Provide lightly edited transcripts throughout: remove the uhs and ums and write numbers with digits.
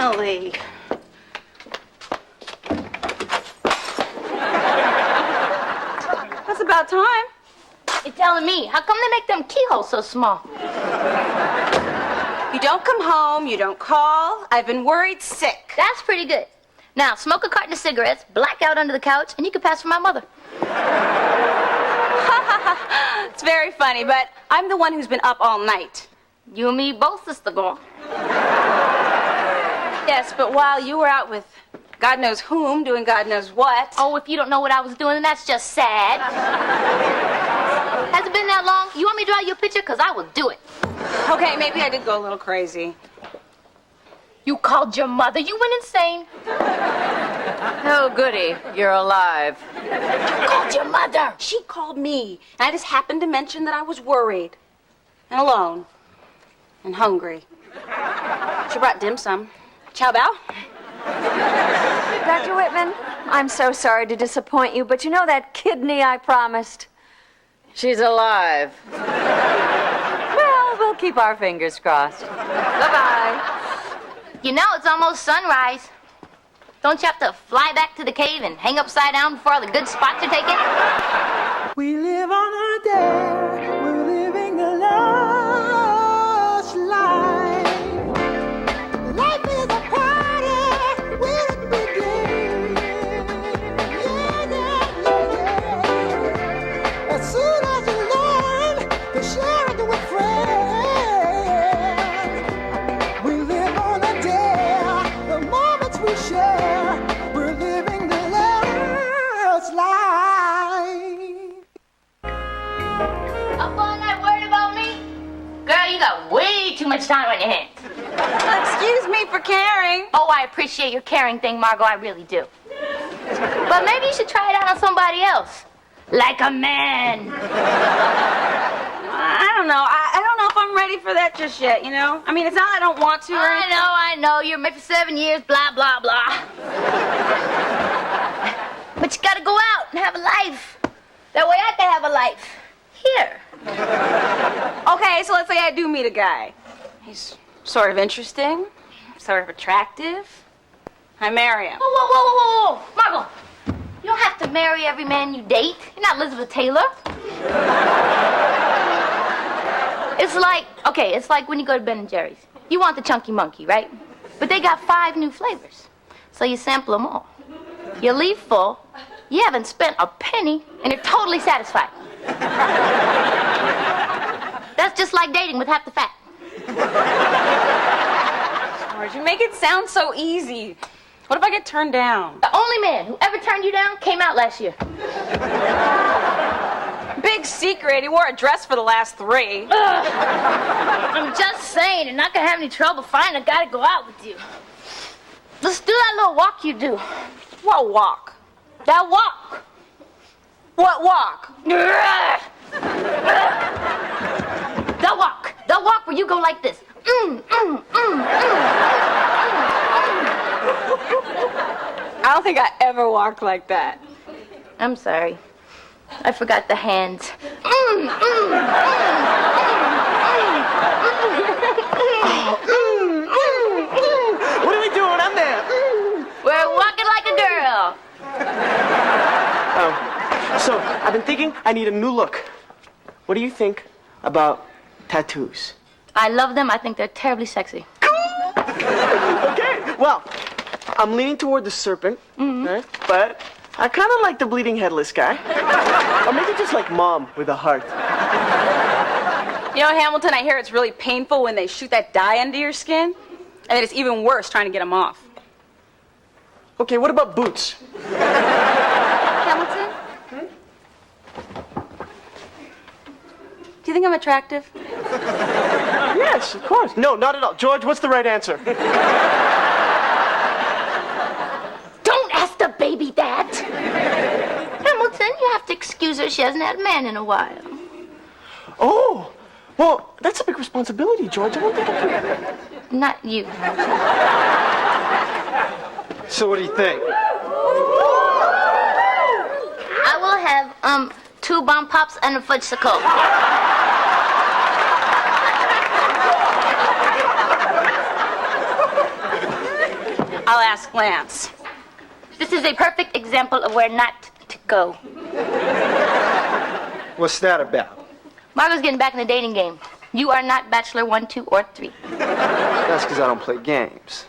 finally. That's about time. You're telling me, how come they make them keyholes so small? You don't come home, you don't call. I've been worried sick. That's pretty good. Now, smoke a carton of cigarettes, black out under the couch, and you can pass for my mother. It's very funny, but I'm the one who's been up all night. You and me both, sister girl. Yes, but while you were out with God knows whom, doing God knows what. Oh, if you don't know what I was doing, then that's just sad. Has it been that long? You want me to draw you a picture? Because I will do it. Okay, maybe I did go a little crazy. You called your mother? You went insane. Oh, goody. You're alive. You called your mother. She called me, and I just happened to mention that I was worried. And alone. And hungry. She brought dim sum. Chow bao? Dr. Whitman, I'm so sorry to disappoint you, but you know that kidney I promised? She's alive. Well, we'll keep our fingers crossed. Bye-bye. You know, it's almost sunrise. Don't you have to fly back to the cave and hang upside down before all the good spots are taken? We live on a dare. We're living a lush life. Life is a party with a begin. Yeah. As soon as you learn to share it with friends, we live on a dare. The moments we share, we're living the lush life. Up all night worried about me? Girl, you got way too much time on your hands. Excuse me for caring. Oh, I appreciate your caring thing, Margot. I really do. But maybe you should try it out on somebody else. Like a man. I don't know. I don't know if I'm ready for that just yet, you know? I mean, it's not I don't want to or anything. I know. You're married for 7 years, blah, blah, blah. But you gotta go out and have a life. That way I can have a life. Here. Okay, so let's say I do meet a guy. He's sort of interesting, sort of attractive. I marry him. Whoa. Margot, you don't have to marry every man you date. You're not Elizabeth Taylor. It's like when you go to Ben & Jerry's. You want the chunky monkey, right? But they got 5 new flavors. So you sample them all. You leave full, you haven't spent a penny, and you're totally satisfied. That's just like dating with half the fat. George, you make it sound so easy. What if I get turned down? The only man who ever turned you down came out last year. Big secret, he wore a dress for the last 3. I'm just saying, you're not gonna have any trouble finding a guy to go out with you. Let's do that little walk you do. What walk? That walk. What walk? The walk where you go like this. I don't think I ever walked like that. I'm sorry. I forgot the hands. What are we doing? I'm there. We're walking like a girl. So, I've been thinking I need a new look. What do you think about tattoos? I love them. I think they're terribly sexy. Okay, well, I'm leaning toward the serpent, right? But I kind of like the bleeding headless guy. Or maybe just like Mom with a heart. You know, Hamilton, I hear it's really painful when they shoot that dye into your skin. And then it's even worse trying to get them off. Okay, what about boots? Hamilton? Do you think I'm attractive? Yes, of course. No, not at all. George, what's the right answer? Don't ask the baby that. Hamilton, you have to excuse her. She hasn't had a man in a while. Oh, well, that's a big responsibility, George. I don't think I can. Not you. So what do you think? I will have 2 bomb pops and a fudgesicle. I'll ask Lance. This is a perfect example of where not to go. What's that about? Margot's getting back in the dating game. You are not Bachelor 1, 2, or 3. That's because I don't play games.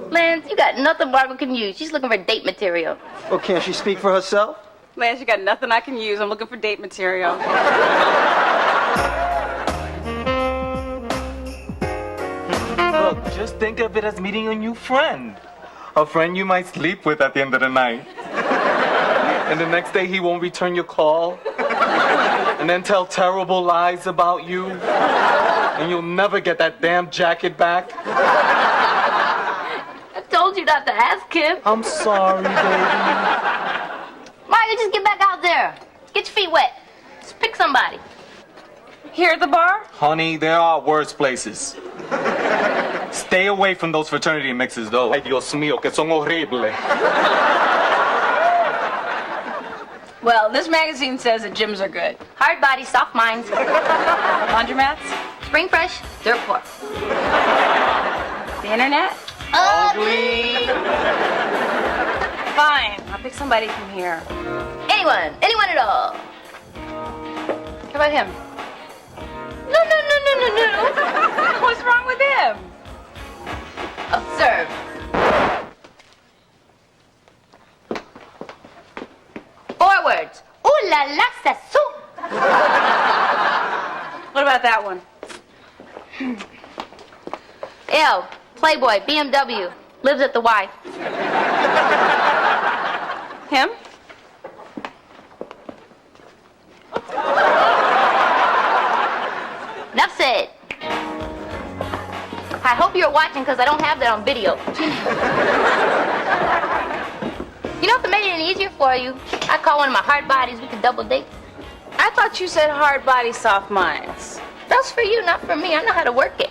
Lance, you got nothing Margot can use. She's looking for date material. Oh, can't she speak for herself? Lance, you got nothing I can use. I'm looking for date material. Look, just think of it as meeting a new friend. A friend you might sleep with at the end of the night. And the next day he won't return your call. And then tell terrible lies about you. And you'll never get that damn jacket back. I told you not to ask him. I'm sorry, baby. Margot, just get back out there. Get your feet wet. Just pick somebody. Here at the bar? Honey, there are worse places. Stay away from those fraternity mixes, though. Ay, Dios mío, que son horribles. Well, this magazine says that gyms are good. Hard bodies, soft minds. Laundromats? Spring fresh, dirt poor. The internet? Ugly. Fine. I'll pick somebody from here. Anyone at all. How about him? No. What's wrong with him? Observe. 4 words. Ooh la la, c'est soup. What about that one? Ew, playboy, BMW, lives at the Y. Him? Enough said. I hope you're watching because I don't have that on video. You know, if it made it any easier for you, I'd call one of my hard bodies. We could double date. I thought you said hard body, soft minds. That's for you, not for me. I know how to work it.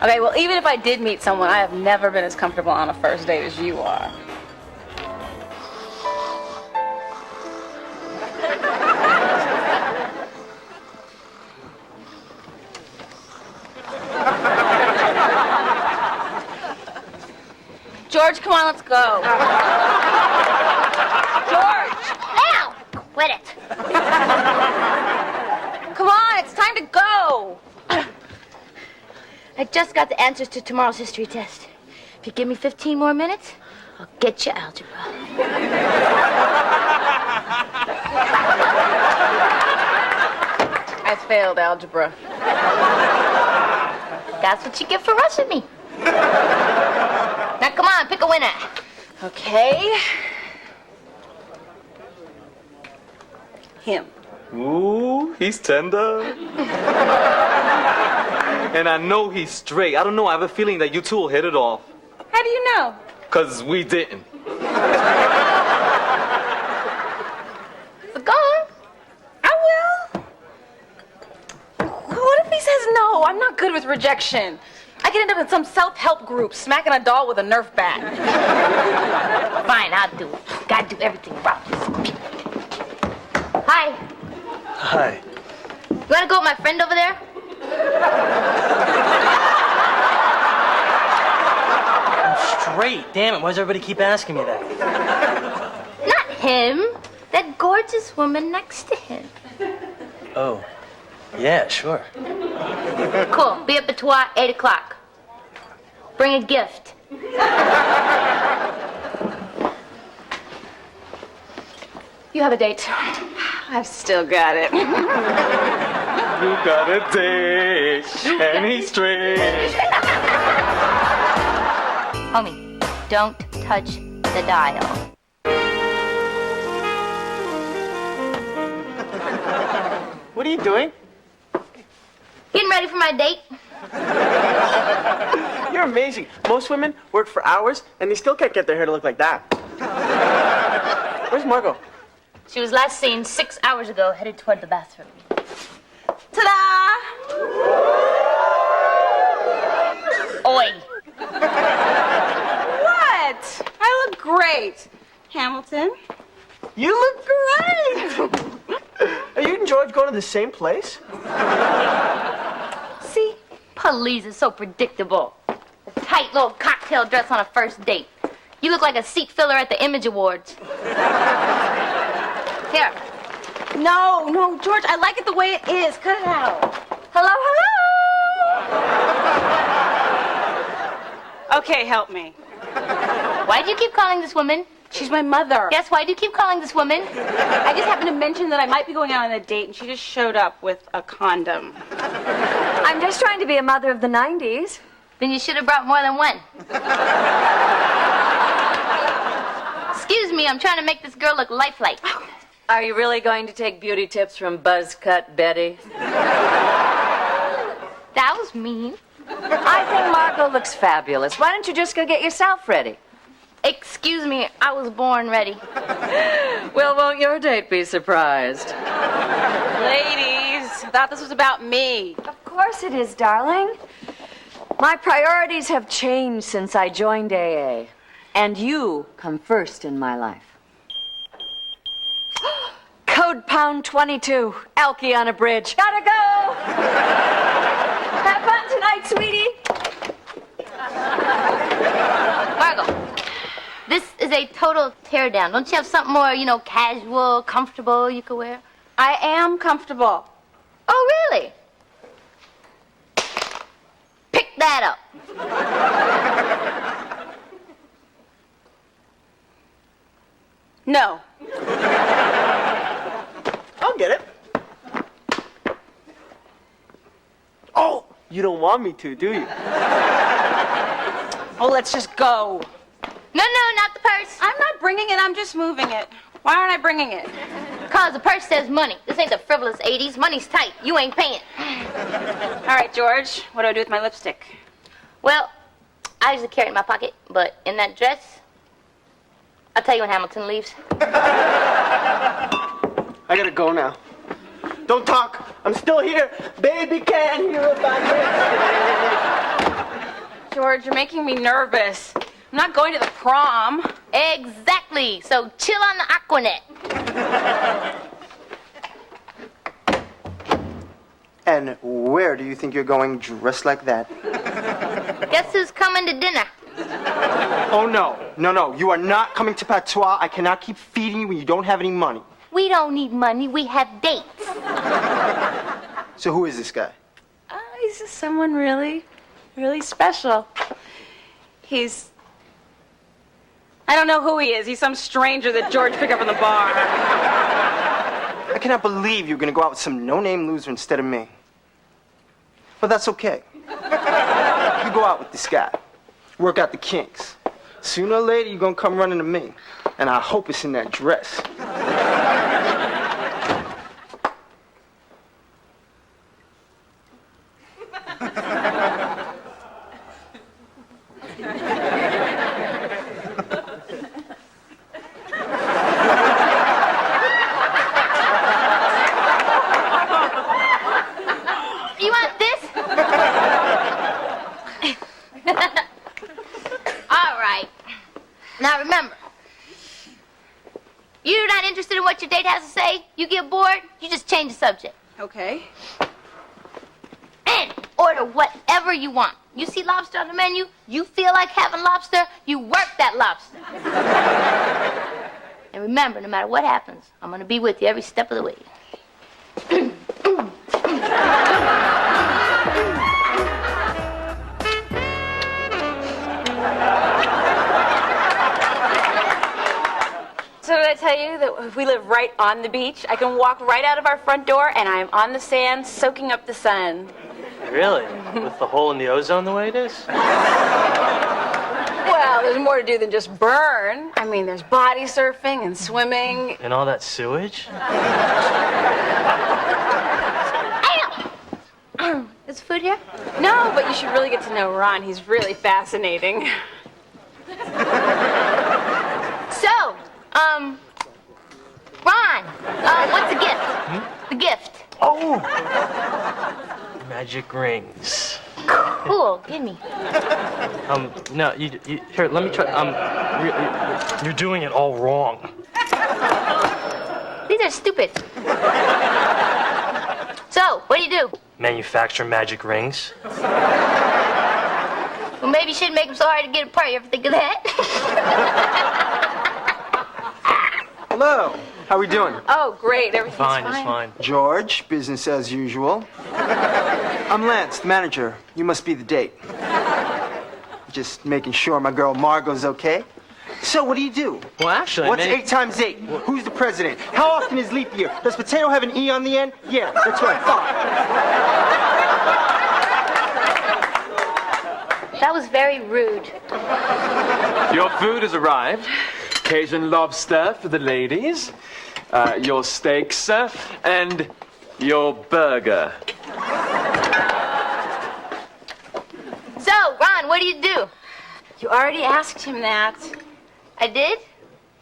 Okay, well, even if I did meet someone, I have never been as comfortable on a first date as you are. George, come on, let's go. George! Ow! Quit it. Come on, it's time to go. I just got the answers to tomorrow's history test. If you give me 15 more minutes, I'll get you algebra. I failed algebra. That's what you get for rushing me. Now, come on, pick a winner. Okay. Him. Ooh, he's tender. And I know he's straight. I don't know, I have a feeling that you two will hit it off. How do you know? Because we didn't. So go on. I will. What if he says no? I'm not good with rejection. I could end up in some self-help group smacking a doll with a Nerf bat. Fine, I'll do it. Gotta do everything right. Hi. Hi. You wanna go with my friend over there? I'm straight. Damn it, why does everybody keep asking me that? Not him. That gorgeous woman next to him. Oh, yeah, sure. Cool. Be at Batois, 8 o'clock. Bring a gift. You have a date. I've still got it. You got a date, and he's straight. Homie, don't touch the dial. What are you doing? Getting ready for my date. You're amazing. Most women work for hours, and they still can't get their hair to look like that. Where's Margot? She was last seen 6 hours ago, headed toward the bathroom. Ta-da! Oi. What? I look great. Hamilton? You look great! Are you and George going to the same place? See? Police is so predictable. tight little cocktail dress on a first date. You look like a seat filler at the Image Awards. Here. No, George, I like it the way it is. Cut it out. Hello, hello! Okay, help me. Why do you keep calling this woman? She's my mother. Yes, why do you keep calling this woman? I just happened to mention that I might be going out on a date, and she just showed up with a condom. I'm just trying to be a mother of the 90s. Then you should have brought more than one. Excuse me, I'm trying to make this girl look lifelike. Are you really going to take beauty tips from Buzzcut Betty? That was mean. I think Margot looks fabulous. Why don't you just go get yourself ready? Excuse me, I was born ready. Well, won't your date be surprised? Ladies, I thought this was about me. Of course it is, darling. My priorities have changed since I joined AA. And you come first in my life. Code Pound 22, Alky on a bridge. Gotta go! Have fun tonight, sweetie. Margot, this is a total teardown. Don't you have something more, casual, comfortable you could wear? I am comfortable. Oh, really? Pick that up. No. I'll get it. Oh, you don't want me to, do you? Oh, let's just go. No, not the purse. I'm not bringing it, I'm just moving it. Why aren't I bringing it? Because the purse says money. This ain't the frivolous 80s. Money's tight. You ain't paying. All right, George, what do I do with my lipstick? Well, I usually carry it in my pocket, but in that dress, I'll tell you when Hamilton leaves. I gotta go now. Don't talk. I'm still here. Baby can't hear about it. George, you're making me nervous. I'm not going to the prom. Exactly. So chill on the Aquanet. And where do you think you're going dressed like that? Guess who's coming to dinner? Oh, no. No. You are not coming to Patois. I cannot keep feeding you when you don't have any money. We don't need money. We have dates. So who is this guy? He's just someone really, really special. I don't know who he is. He's some stranger that George picked up in the bar. I cannot believe you're going to go out with some no-name loser instead of me. But that's okay. You go out with this guy. Work out the kinks. Sooner or later, you're going to come running to me. And I hope it's in that dress. You want this? All right. Now remember, you're not interested in what your date has to say. You get bored, you just change the subject. Okay. And order whatever you want. You see lobster on the menu, you feel like having lobster, you work that lobster. And remember, no matter what happens, I'm gonna be with you every step of the way. So did I tell you that we live right on the beach? I can walk right out of our front door and I'm on the sand soaking up the sun. Really? With the hole in the ozone the way it is? Well, there's more to do than just burn. I mean, there's body surfing and swimming. And all that sewage? Is food here? No, but you should really get to know Ron. He's really fascinating. So, Ron, what's the gift? The gift. Oh! Magic rings. Cool, give me. No, you here, let me try, you're doing it all wrong. These are stupid. So, what do you do? Manufacture magic rings? Well, maybe you shouldn't make him so hard to get apart. You ever think of that? Hello. How we doing? Oh, great. Everything's Fine, it's fine. George, business as usual. I'm Lance, the manager. You must be the date. Just making sure my girl Margot's okay. So, what do you do? Well, actually, What's 8 times 8? Who's the president? How often is leap year? Does potato have an E on the end? Yeah, that's what I thought. That was very rude. Your food has arrived. Cajun lobster for the ladies, your steak, sir, and your burger. So, Ron, what do you do? You already asked him that. I did?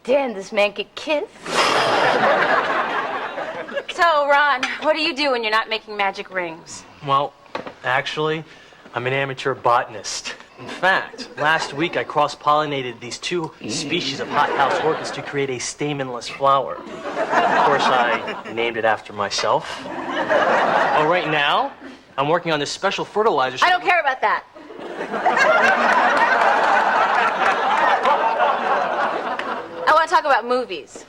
Damn, this man could kiss. So, Ron, what do you do when you're not making magic rings? Well, actually, I'm an amateur botanist. In fact, last week I cross-pollinated these 2 species of hothouse orchids to create a stamenless flower. Of course, I named it after myself. Oh, right now, I'm working on this special fertilizer. I don't care about that. I want to talk about movies.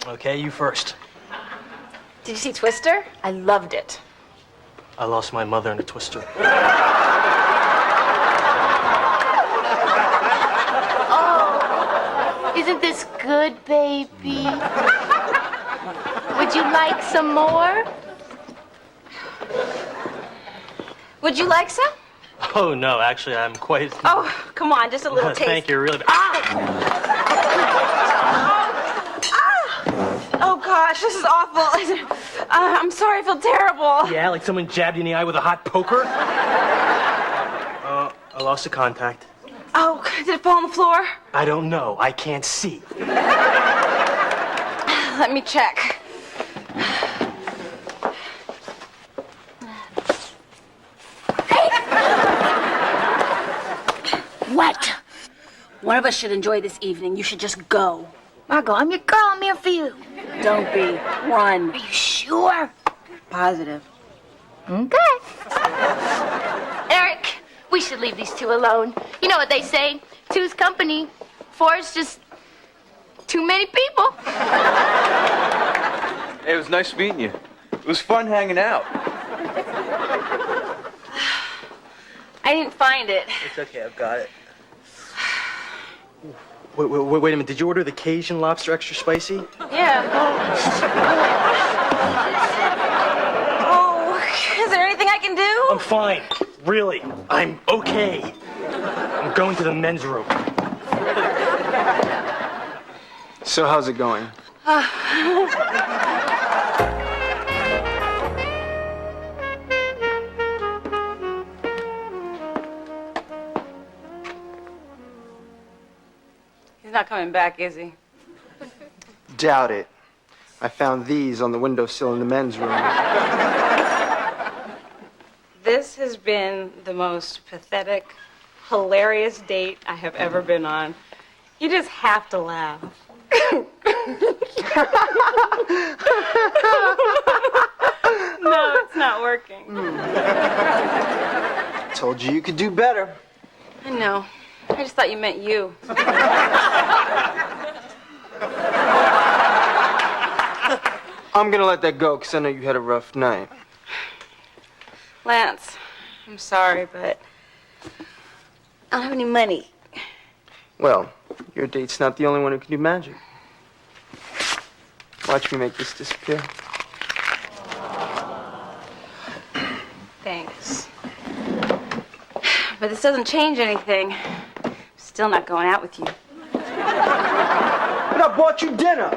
Okay, you first. Did you see Twister? I loved it. I lost my mother in a twister. Isn't this good, baby? Would you like some more? Would you like some? Oh, no, actually, I'm quite... Oh, come on, just a little taste. Thank you, really. Oh, gosh, this is awful. I'm sorry, I feel terrible. Yeah, like someone jabbed you in the eye with a hot poker? I lost the contact. Oh, did it fall on the floor? I don't know. I can't see. Let me check. What? One of us should enjoy this evening. You should just go. Margot, I'm your girl. I'm here for you. Don't be. Run. Are you sure? Positive. Okay. Eric, we should leave these 2 alone. You know what they say, 2's company, 4's just too many people. Hey, it was nice meeting you. It was fun hanging out. I didn't find it. It's okay, I've got it. Wait a minute. Did you order the Cajun lobster extra spicy? Yeah. Oh, is there anything I can do? I'm fine. Really. I'm okay. I'm going to the men's room. So, how's it going? He's not coming back, is he? Doubt it. I found these on the windowsill in the men's room. This has been the most pathetic, hilarious date I have ever been on. You just have to laugh. No, it's not working. Told you could do better. I know. I just thought you meant you. I'm gonna let that go because I know you had a rough night. Lance, I'm sorry, but I don't have any money. Well, your date's not the only one who can do magic. Watch me make this disappear. Thanks. But this doesn't change anything. I'm still not going out with you. But I bought you dinner.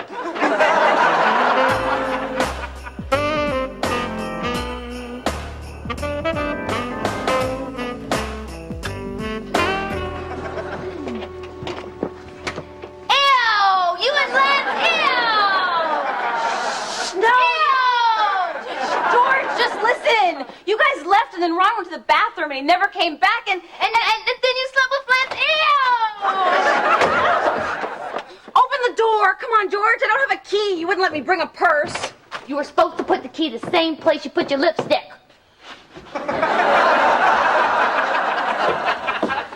You guys left and then Ron went to the bathroom and he never came back and then you slept with Lance. Ew! Open the door. Come on, George. I don't have a key. You wouldn't let me bring a purse. You were supposed to put the key the same place you put your lipstick.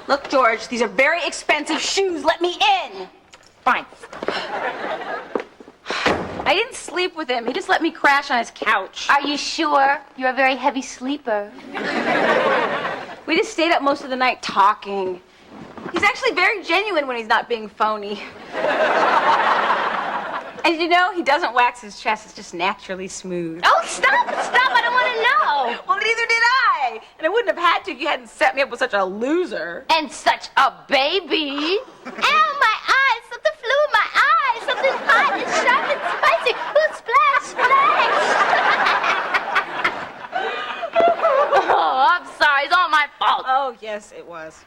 Look, George, these are very expensive shoes. Let me in. Fine. I didn't sleep with him. He just let me crash on his couch. Are you sure? You're a very heavy sleeper. We just stayed up most of the night talking. He's actually very genuine when he's not being phony. And you know, he doesn't wax his chest. It's just naturally smooth. Oh, stop! I don't want to know. Well, neither did I. And I wouldn't have had to if you hadn't set me up with such a loser. And such a baby. Ow, my eyes! Something flew in my eyes. Something hot and sharp and spicy. Ooh, splash, splash. Oh, I'm sorry. It's all my fault. Oh, yes, it was.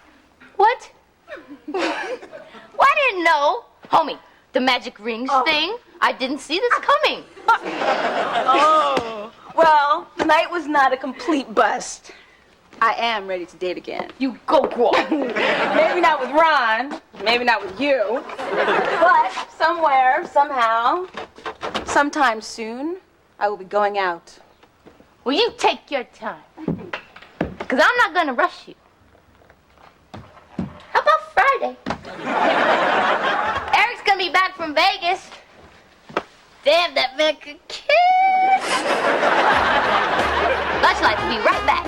What? Well, I didn't know. Homie, the magic rings thing, I didn't see this coming. Oh. Well, the night was not a complete bust. I am ready to date again. You go, girl. Maybe not with Ron. Maybe not with you. But somewhere, somehow, sometime soon, I will be going out. Well, you take your time. Because I'm not going to rush you. How about Friday? Eric's going to be back from Vegas. Damn, that man could kiss. Lush Life will be right back.